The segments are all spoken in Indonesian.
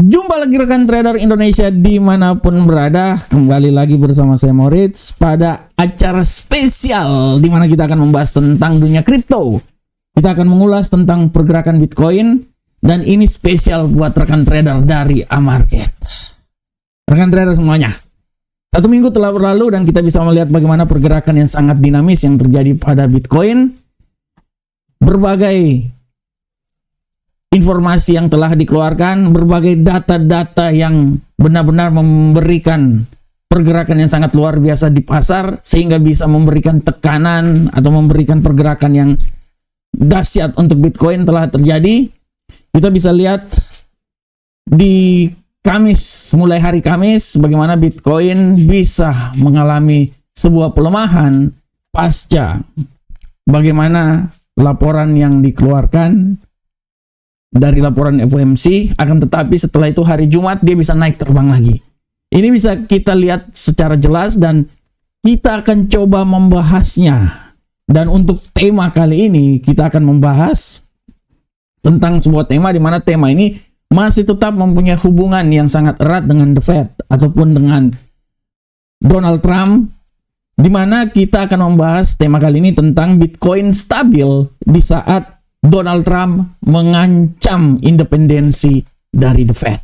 Jumpa lagi rekan trader Indonesia dimanapun berada. Kembali lagi bersama saya Moritz pada acara spesial di mana kita akan membahas tentang dunia kripto. Kita akan mengulas tentang pergerakan Bitcoin, dan ini spesial buat rekan trader dari Amarket. Rekan trader semuanya, 1 minggu telah berlalu dan kita bisa melihat bagaimana pergerakan yang sangat dinamis yang terjadi pada Bitcoin. Berbagai informasi yang telah dikeluarkan, berbagai data-data yang benar-benar memberikan pergerakan yang sangat luar biasa di pasar, sehingga bisa memberikan tekanan atau memberikan pergerakan yang dahsyat untuk Bitcoin telah terjadi. Kita bisa lihat di Kamis, mulai hari Kamis, bagaimana Bitcoin bisa mengalami sebuah pelemahan pasca bagaimana laporan yang dikeluarkan dari laporan FOMC. Akan tetapi setelah itu hari Jumat dia bisa naik terbang lagi. Ini bisa kita lihat secara jelas dan kita akan coba membahasnya. Dan untuk tema kali ini kita akan membahas tentang sebuah tema di mana tema ini masih tetap mempunyai hubungan yang sangat erat dengan The Fed ataupun dengan Donald Trump, di mana kita akan membahas tema kali ini tentang Bitcoin stabil di saat Donald Trump mengancam independensi dari The Fed.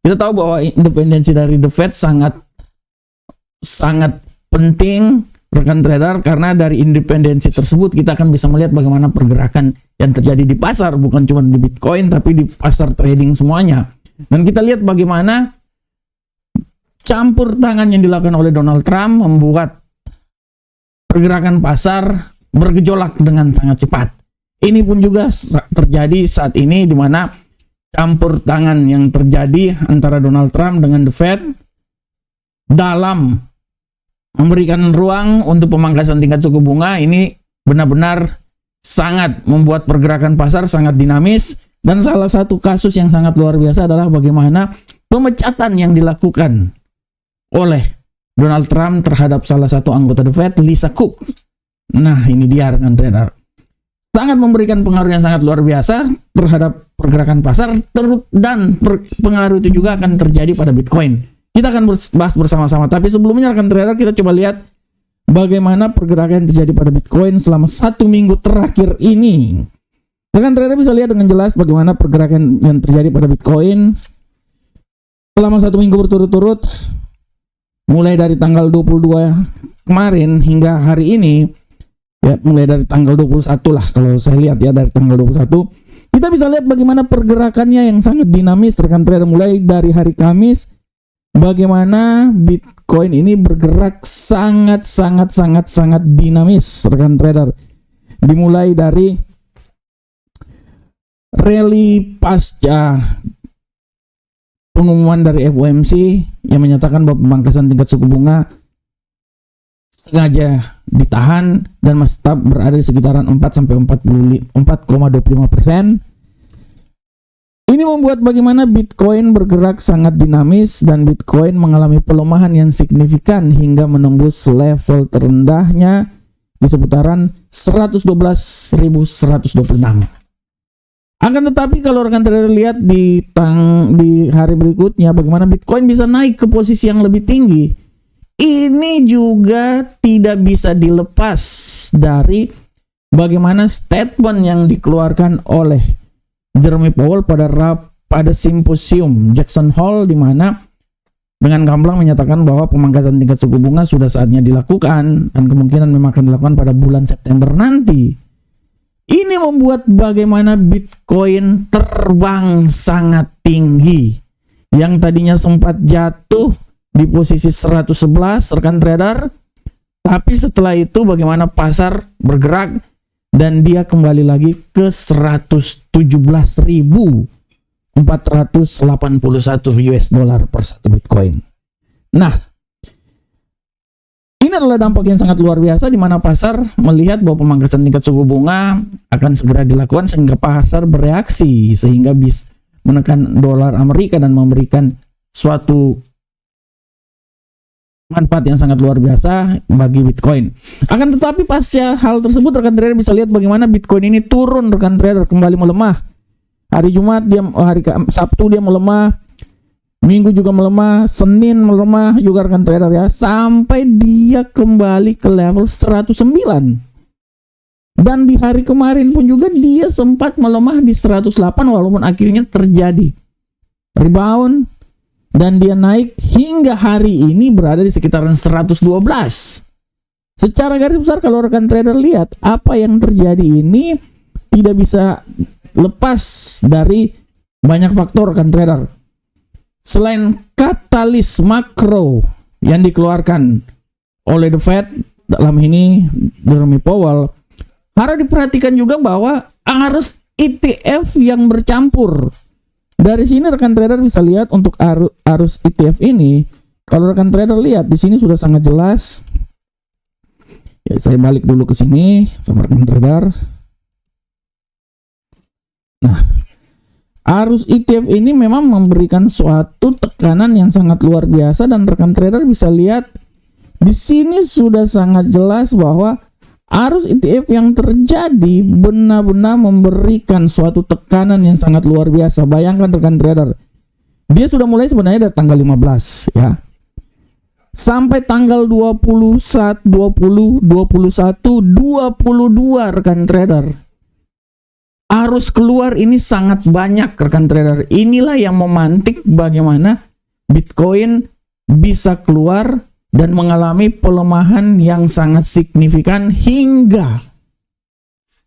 Kita tahu bahwa independensi dari The Fed sangat penting rekan trader, karena dari independensi tersebut kita akan bisa melihat bagaimana pergerakan yang terjadi di pasar, bukan cuma di Bitcoin tapi di pasar trading semuanya. Dan kita lihat bagaimana campur tangan yang dilakukan oleh Donald Trump membuat pergerakan pasar bergejolak dengan sangat cepat. Ini pun juga terjadi saat ini, di mana campur tangan yang terjadi antara Donald Trump dengan The Fed dalam memberikan ruang untuk pemangkasan tingkat suku bunga ini benar-benar sangat membuat pergerakan pasar sangat dinamis. Dan salah satu kasus yang sangat luar biasa adalah bagaimana pemecatan yang dilakukan oleh Donald Trump terhadap salah satu anggota The Fed, Lisa Cook. Nah, ini dia rekan trader, sangat memberikan pengaruh yang sangat luar biasa terhadap pergerakan pasar, dan pengaruh itu juga akan terjadi pada Bitcoin. Kita akan bahas bersama-sama, tapi sebelumnya rekan trader kita coba lihat bagaimana pergerakan yang terjadi pada Bitcoin selama 1 minggu terakhir ini. Rekan trader bisa lihat dengan jelas bagaimana pergerakan yang terjadi pada Bitcoin selama 1 minggu berturut-turut, mulai dari tanggal 22 kemarin hingga hari ini. Ya, mulai dari tanggal 21 lah kalau saya lihat ya, dari tanggal 21 kita bisa lihat bagaimana pergerakannya yang sangat dinamis rekan trader. Mulai dari hari Kamis, bagaimana Bitcoin ini bergerak sangat dinamis rekan trader. Dimulai dari rally pasca pengumuman dari FOMC yang menyatakan bahwa pemangkasan tingkat suku bunga sengaja ditahan dan masih tetap berada di sekitaran 4,25%. Ini membuat bagaimana Bitcoin bergerak sangat dinamis dan Bitcoin mengalami pelemahan yang signifikan hingga menembus level terendahnya di seputaran 112.126. Akan tetapi kalau rekan trader lihat di hari berikutnya bagaimana Bitcoin bisa naik ke posisi yang lebih tinggi. Ini juga tidak bisa dilepas dari bagaimana statement yang dikeluarkan oleh Jeremy Powell pada simposium Jackson Hole, di mana dengan gamblang menyatakan bahwa pemangkasan tingkat suku bunga sudah saatnya dilakukan dan kemungkinan memang akan dilakukan pada bulan September nanti. Ini membuat bagaimana Bitcoin terbang sangat tinggi, yang tadinya sempat jatuh di posisi 111 rekan trader, tapi setelah itu bagaimana pasar bergerak dan dia kembali lagi ke 117.481 US dollar per satu Bitcoin. Nah, ini adalah dampak yang sangat luar biasa di mana pasar melihat bahwa pemangkasan tingkat suku bunga akan segera dilakukan, sehingga pasar bereaksi sehingga bisa menekan dolar Amerika dan memberikan suatu manfaat yang sangat luar biasa bagi Bitcoin. Akan tetapi pasca hal tersebut rekan trader bisa lihat bagaimana Bitcoin ini turun rekan trader, kembali melemah. Hari Jumat Sabtu dia melemah, Minggu juga melemah, Senin melemah juga rekan trader ya, sampai dia kembali ke level 109. Dan di hari kemarin pun juga dia sempat melemah di 108 walaupun akhirnya terjadi rebound dan dia naik hingga hari ini berada di sekitaran 112. Secara garis besar kalau rekan trader lihat apa yang terjadi ini tidak bisa lepas dari banyak faktor rekan trader. Selain katalis makro yang dikeluarkan oleh The Fed, dalam ini Jerome Powell, harus diperhatikan juga bahwa arus ETF yang bercampur. Dari sini rekan trader bisa lihat untuk arus ETF ini, kalau rekan trader lihat di sini sudah sangat jelas. Ya, saya balik dulu ke sini sama rekan trader. Nah, arus ETF ini memang memberikan suatu tekanan yang sangat luar biasa dan rekan trader bisa lihat di sini sudah sangat jelas bahwa arus ETF yang terjadi benar-benar memberikan suatu tekanan yang sangat luar biasa. Bayangkan rekan trader, dia sudah mulai sebenarnya dari tanggal 15 ya. Sampai tanggal 21, 20, 21, 22 rekan trader. Arus keluar ini sangat banyak rekan trader. Inilah yang memantik bagaimana Bitcoin bisa keluar dan mengalami pelemahan yang sangat signifikan hingga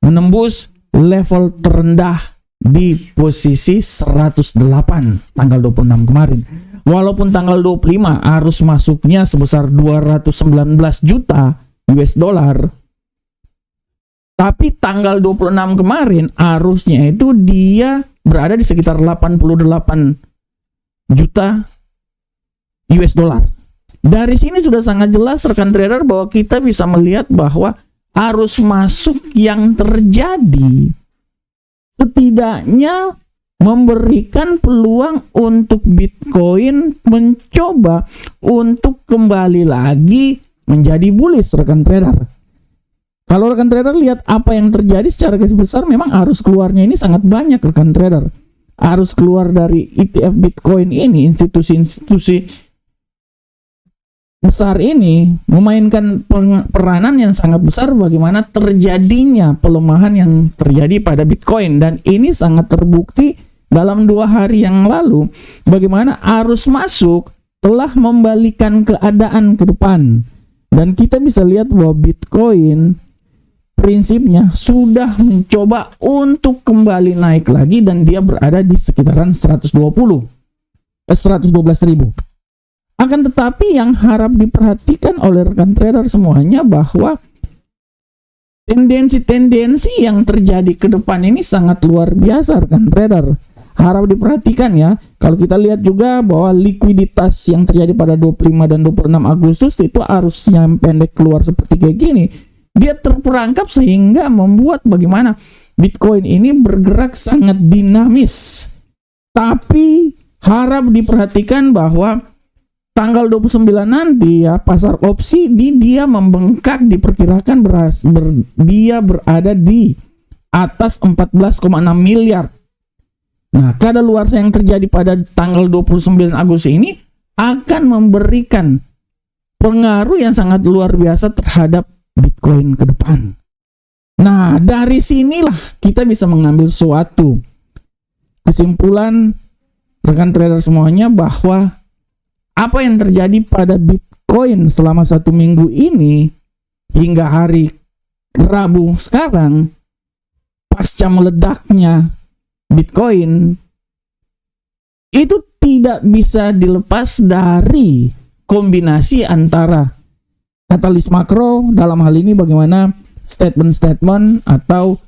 menembus level terendah di posisi 108 tanggal 26 kemarin. Walaupun tanggal 25 arus masuknya sebesar 219 juta US dollar, tapi tanggal 26 kemarin arusnya itu dia berada di sekitar 88 juta US dollar. Dari sini sudah sangat jelas rekan trader bahwa kita bisa melihat bahwa arus masuk yang terjadi setidaknya memberikan peluang untuk Bitcoin mencoba untuk kembali lagi menjadi bullish rekan trader. Kalau rekan trader lihat apa yang terjadi secara garis besar, memang arus keluarnya ini sangat banyak rekan trader. Arus keluar dari ETF Bitcoin ini, institusi-institusi besar ini memainkan peranan yang sangat besar bagaimana terjadinya pelemahan yang terjadi pada Bitcoin. Dan ini sangat terbukti dalam 2 hari yang lalu bagaimana arus masuk telah membalikan keadaan ke depan. Dan kita bisa lihat bahwa Bitcoin prinsipnya sudah mencoba untuk kembali naik lagi dan dia berada di sekitaran 112.000. Akan tetapi yang harap diperhatikan oleh rekan trader semuanya bahwa tendensi-tendensi yang terjadi ke depan ini sangat luar biasa rekan trader. Harap diperhatikan ya. Kalau kita lihat juga bahwa likuiditas yang terjadi pada 25 dan 26 Agustus itu arusnya yang pendek keluar seperti kayak gini. Dia terperangkap sehingga membuat bagaimana Bitcoin ini bergerak sangat dinamis. Tapi harap diperhatikan bahwa tanggal 29 nanti ya pasar opsi dia membengkak, diperkirakan dia berada di atas 14,6 miliar. Nah, kadaluarsa yang terjadi pada tanggal 29 Agustus ini akan memberikan pengaruh yang sangat luar biasa terhadap Bitcoin ke depan. Nah, dari sinilah kita bisa mengambil suatu kesimpulan rekan trader semuanya bahwa apa yang terjadi pada Bitcoin selama 1 minggu ini hingga hari Rabu sekarang pasca meledaknya Bitcoin itu tidak bisa dilepas dari kombinasi antara katalis makro, dalam hal ini bagaimana statement-statement atau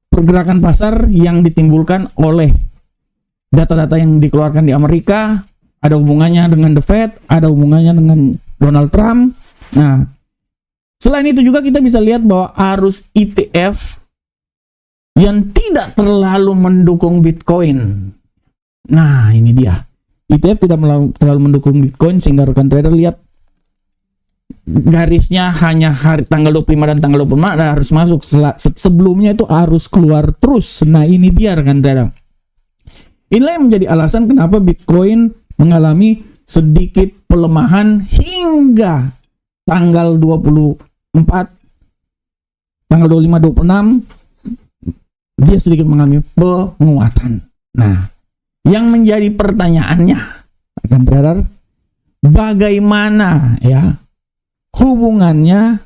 pergerakan pasar yang ditimbulkan oleh data-data yang dikeluarkan di Amerika, ada hubungannya dengan The Fed, ada hubungannya dengan Donald Trump. Nah, selain itu juga kita bisa lihat bahwa arus ETF yang tidak terlalu mendukung Bitcoin. Nah, ini dia. ETF tidak terlalu mendukung Bitcoin sehingga rekan trader lihat garisnya hanya hari tanggal 25 dan tanggal 26 harus masuk. Sebelumnya itu harus keluar terus. Nah, ini dia rekan trader. Inilah yang menjadi alasan kenapa Bitcoin mengalami sedikit pelemahan hingga tanggal 24, tanggal 25, 26 dia sedikit mengalami penguatan. Nah, yang menjadi pertanyaannya rekan trader, bagaimana ya hubungannya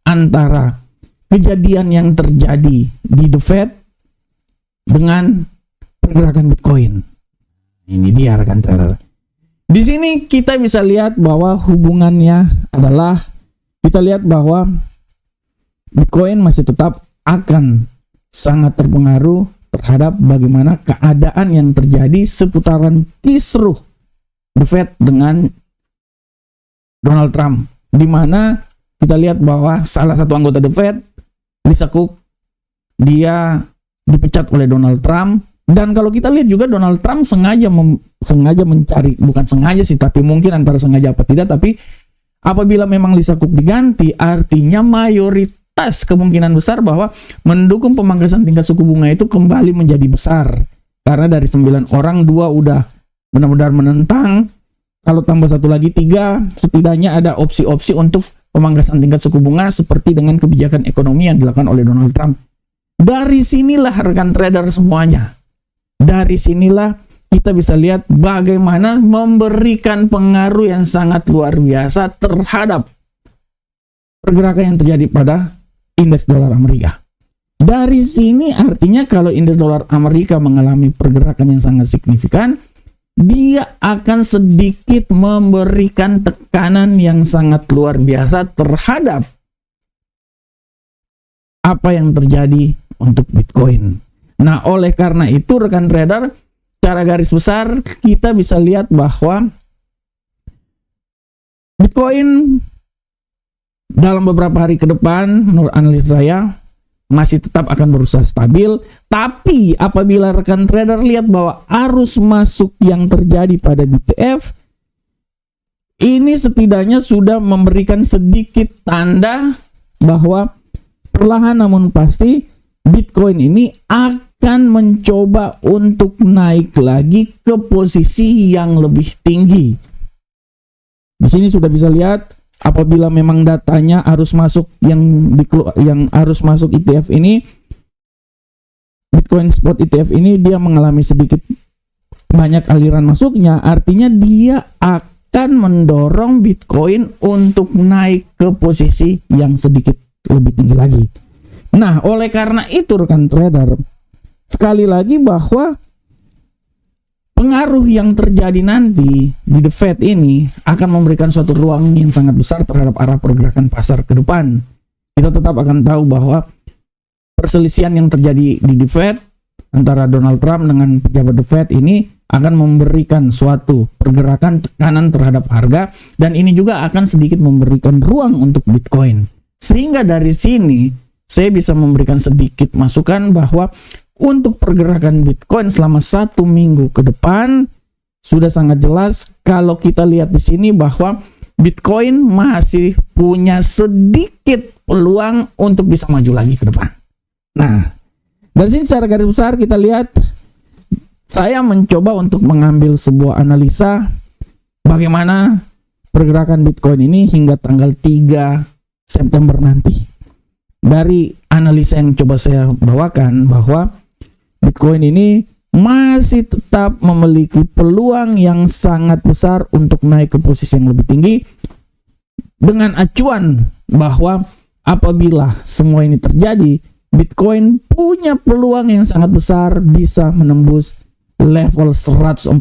antara kejadian yang terjadi di The Fed dengan pergerakan Bitcoin? Ini dia rekan trader. Di sini kita bisa lihat bahwa hubungannya adalah, kita lihat bahwa Bitcoin masih tetap akan sangat terpengaruh terhadap bagaimana keadaan yang terjadi seputaran kisruh The Fed dengan Donald Trump, di mana kita lihat bahwa salah satu anggota The Fed, Lisa Cook, dia dipecat oleh Donald Trump. Dan kalau kita lihat juga Donald Trump sengaja mencari, bukan sengaja sih, tapi mungkin antara sengaja apa tidak, tapi apabila memang Lisa Cook diganti, artinya mayoritas kemungkinan besar bahwa mendukung pemangkasan tingkat suku bunga itu kembali menjadi besar. Karena dari 9 orang, 2 udah benar-benar menentang. Kalau tambah 1 lagi 3, setidaknya ada opsi-opsi untuk pemangkasan tingkat suku bunga seperti dengan kebijakan ekonomi yang dilakukan oleh Donald Trump. Dari sinilah rekan trader semuanya. Dari sinilah kita bisa lihat bagaimana memberikan pengaruh yang sangat luar biasa terhadap pergerakan yang terjadi pada indeks dolar Amerika. Dari sini artinya kalau indeks dolar Amerika mengalami pergerakan yang sangat signifikan, dia akan sedikit memberikan tekanan yang sangat luar biasa terhadap apa yang terjadi untuk Bitcoin. Nah, oleh karena itu rekan trader, secara garis besar kita bisa lihat bahwa Bitcoin dalam beberapa hari ke depan menurut analis saya masih tetap akan berusaha stabil. Tapi apabila rekan trader lihat bahwa arus masuk yang terjadi pada BTF ini setidaknya sudah memberikan sedikit tanda bahwa perlahan namun pasti Bitcoin ini akan mencoba untuk naik lagi ke posisi yang lebih tinggi. Di sini sudah bisa lihat apabila memang datanya arus masuk yang arus masuk ETF ini, Bitcoin Spot ETF ini dia mengalami sedikit banyak aliran masuknya, artinya dia akan mendorong Bitcoin untuk naik ke posisi yang sedikit lebih tinggi lagi. Nah, oleh karena itu rekan trader, sekali lagi bahwa pengaruh yang terjadi nanti di The Fed ini akan memberikan suatu ruang yang sangat besar terhadap arah pergerakan pasar ke depan. Kita tetap akan tahu bahwa perselisihan yang terjadi di The Fed antara Donald Trump dengan pejabat The Fed ini akan memberikan suatu pergerakan tekanan terhadap harga, dan ini juga akan sedikit memberikan ruang untuk Bitcoin. Sehingga dari sini saya bisa memberikan sedikit masukan bahwa untuk pergerakan Bitcoin selama 1 minggu ke depan sudah sangat jelas kalau kita lihat di sini bahwa Bitcoin masih punya sedikit peluang untuk bisa maju lagi ke depan. Nah, dari sini secara garis besar kita lihat, saya mencoba untuk mengambil sebuah analisa bagaimana pergerakan Bitcoin ini hingga tanggal 3 September nanti. Dari analisa yang coba saya bawakan bahwa Bitcoin ini masih tetap memiliki peluang yang sangat besar untuk naik ke posisi yang lebih tinggi, dengan acuan bahwa apabila semua ini terjadi, Bitcoin punya peluang yang sangat besar bisa menembus level 114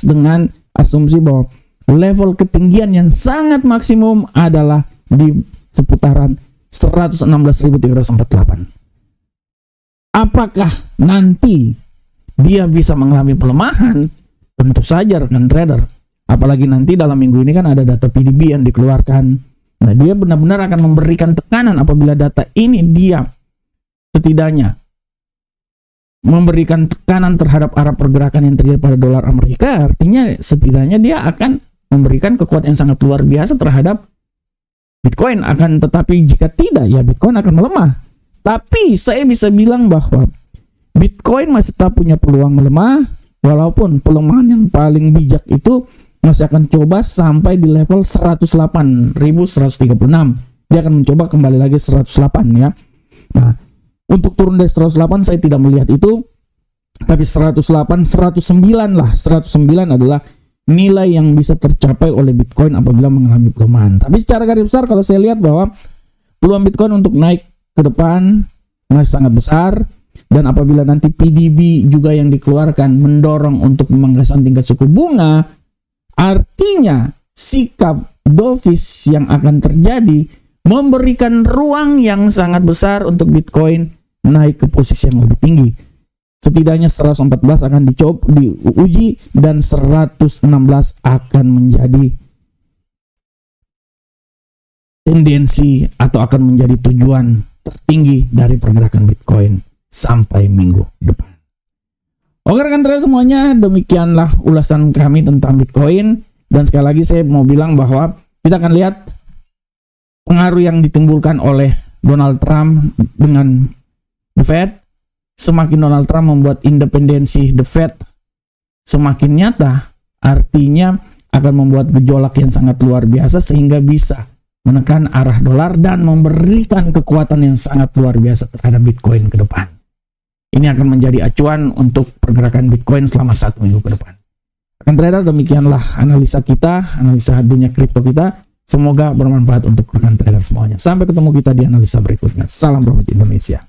dengan asumsi bahwa level ketinggian yang sangat maksimum adalah di seputaran 116.348. Apakah nanti dia bisa mengalami pelemahan? Tentu saja rekan trader. Apalagi nanti dalam minggu ini kan ada data PDB yang dikeluarkan. Nah, dia benar-benar akan memberikan tekanan apabila data ini dia setidaknya memberikan tekanan terhadap arah pergerakan yang terjadi pada dolar Amerika. Artinya setidaknya dia akan memberikan kekuatan yang sangat luar biasa terhadap Bitcoin. Akan tetapi jika tidak, ya Bitcoin akan melemah. Tapi saya bisa bilang bahwa Bitcoin masih tetap punya peluang melemah, walaupun pelemahan yang paling bijak itu masih akan coba sampai di level 108.136. Dia akan mencoba kembali lagi 108 ya. Nah, untuk turun dari 108 saya tidak melihat itu, tapi 108, 109 lah. 109 adalah nilai yang bisa tercapai oleh Bitcoin apabila mengalami pelemahan. Tapi secara garis besar kalau saya lihat bahwa peluang Bitcoin untuk naik ke depan masih sangat besar, dan apabila nanti PDB juga yang dikeluarkan mendorong untuk pemangkasan tingkat suku bunga, artinya sikap dovish yang akan terjadi memberikan ruang yang sangat besar untuk Bitcoin naik ke posisi yang lebih tinggi. Setidaknya 114 akan diuji dan 116 akan menjadi tendensi atau akan menjadi tujuan tertinggi dari pergerakan Bitcoin sampai minggu depan. Oke rekan trader semuanya, demikianlah ulasan kami tentang Bitcoin. Dan sekali lagi saya mau bilang bahwa kita akan lihat pengaruh yang ditimbulkan oleh Donald Trump dengan The Fed. Semakin Donald Trump membuat independensi The Fed semakin nyata, artinya akan membuat gejolak yang sangat luar biasa sehingga bisa menekan arah dolar dan memberikan kekuatan yang sangat luar biasa terhadap Bitcoin ke depan. Ini akan menjadi acuan untuk pergerakan Bitcoin selama 1 minggu ke depan. Rekan trader, demikianlah analisa kita, analisa dunia kripto kita. Semoga bermanfaat untuk rekan trader semuanya. Sampai ketemu kita di analisa berikutnya. Salam profit Indonesia.